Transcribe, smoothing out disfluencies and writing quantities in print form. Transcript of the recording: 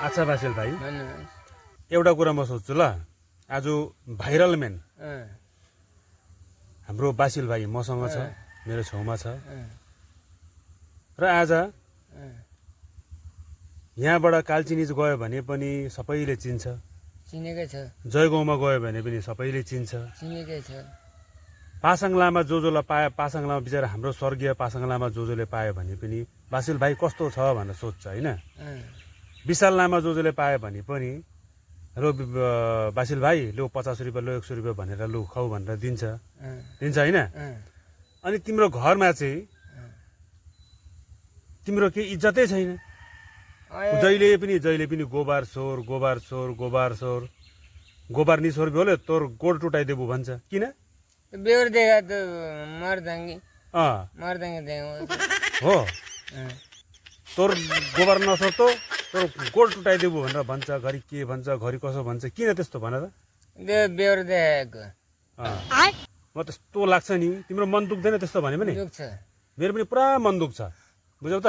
अच्छा बासिल भाइ भन्नुहोस्। एउटा कुरा म सोध्छु ल आज भाइरल म्यान हाम्रो बासिल भाइ मसँग छ मेरो छेउमा छ र आज यहाँबाट कालचिनी गयो भने पनि सबैले चिन्छ चिनेकै छ जयगाउँमा गयो भने पनि सबैले चिन्छ चिनेकै छ पासाङ लामा जोजोलाई पाए पासाङ लामा बिचरा हाम्रो स्वर्गीय पासाङ लामा जोजोले पायो भने पनि बासिल भाइ कस्तो छ भनेर सोध्छ होइन विशाल लामा जोजोले पायो भने पनि लो बासिल भाइ लु 50 रुपियाँ लो 100 रुपियाँ भनेर लु खाऊ भनेर दिन्छ होइन अनि तिम्रो घरमा चाहिँ तिम्रो केही इज्जतै छैन जहिले पनि गोबार सोर गोबार निसोर बोल्यो तोर गोड टुटाइदेऊ भन्छ किन बेहोर देखा त मर्दाङ्गी हो तोर गोबर नसोर तोर गोड टुटाइदेऊ भनेर भन्छ घरि के भन्छ घरि कसो भन्छ किन त्यस्तो भन त बेहोर देखाएको म त्यस्तो लाग्छ नि तिम्रो मन दुख्दैन त्यस्तो भने पनि दुख्छ मेरो पनि पुरा मन दुख्छ बुझ्यौ त